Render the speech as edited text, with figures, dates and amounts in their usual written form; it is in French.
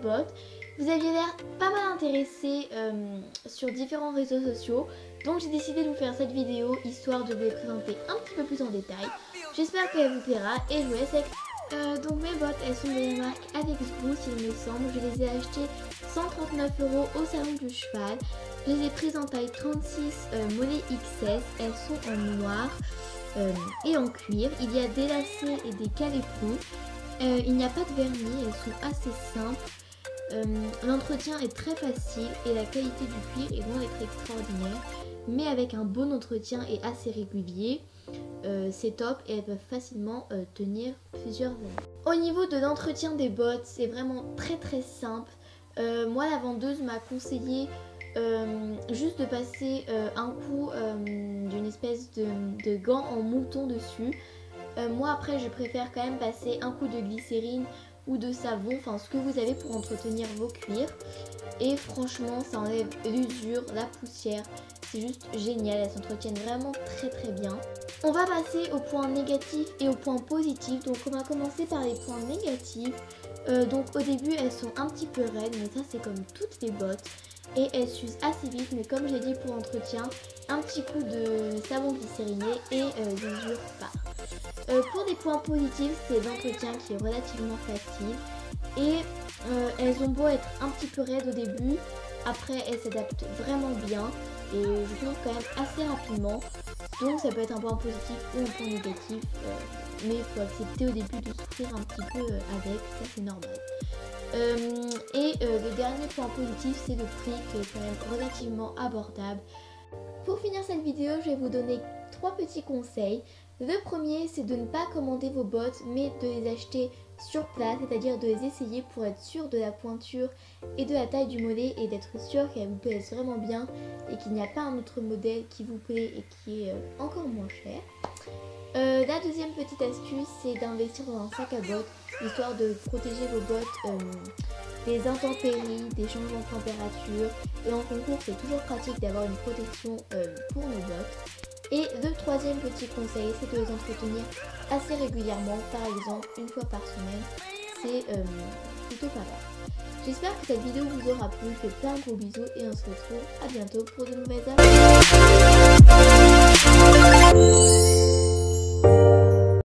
bottes. Vous aviez l'air pas mal intéressé sur différents réseaux sociaux, donc j'ai décidé de vous faire cette vidéo histoire de vous les présenter un petit peu plus en détail. J'espère qu'elle vous plaira et je vous laisse avec... donc mes bottes, elles sont de la marque Avex Boost il me semble. Je les ai achetées 139 € au salon du cheval. Je les ai prises en taille 36 mollet XS. Elles sont en noir et en cuir. Il y a des lacets et des calépous. Il n'y a pas de vernis, elles sont assez simples. L'entretien est très facile et la qualité du cuir est loin d'être extraordinaire. Mais avec un bon entretien et assez régulier, c'est top et elles peuvent facilement tenir plusieurs années. Au niveau de l'entretien des bottes, c'est vraiment très simple. Moi la vendeuse m'a conseillé juste de passer un coup d'une espèce de gant en mouton dessus. Moi après je préfère quand même passer un coup de glycérine ou de savon, enfin ce que vous avez pour entretenir vos cuirs. Et franchement ça enlève l'usure, la poussière, c'est juste génial, elles s'entretiennent vraiment très bien. On va passer aux points négatifs et aux points positifs, donc on va commencer par les points négatifs. Donc au début elles sont un petit peu raides, mais ça c'est comme toutes les bottes. Et elles s'usent assez vite, mais comme j'ai dit pour l'entretien, un petit coup de savon glycériné et l'usure part. Pour des points positifs, c'est l'entretien qui est relativement facile. Et elles ont beau être un petit peu raides au début, après elles s'adaptent vraiment bien. Et je trouve quand même assez rapidement. Donc ça peut être un point positif ou un point négatif. Mais il faut accepter au début de souffrir un petit peu avec, ça c'est normal. Le dernier point positif, c'est le prix qui est quand même relativement abordable. Pour finir cette vidéo, je vais vous donner 3 petits conseils. Le premier, c'est de ne pas commander vos bottes, mais de les acheter sur place, c'est-à-dire de les essayer pour être sûr de la pointure et de la taille du mollet et d'être sûr qu'elles vous plaisent vraiment bien et qu'il n'y a pas un autre modèle qui vous plaît et qui est encore moins cher. La deuxième petite astuce, c'est d'investir dans un sac à bottes, histoire de protéger vos bottes des intempéries, des changements de température. Et en concours, c'est toujours pratique d'avoir une protection pour nos bottes. Et le troisième petit conseil, c'est de les entretenir assez régulièrement, par exemple une fois par semaine. C'est plutôt pas mal. J'espère que cette vidéo vous aura plu, je vous fais plein de gros bisous et on se retrouve à bientôt pour de nouvelles aventures.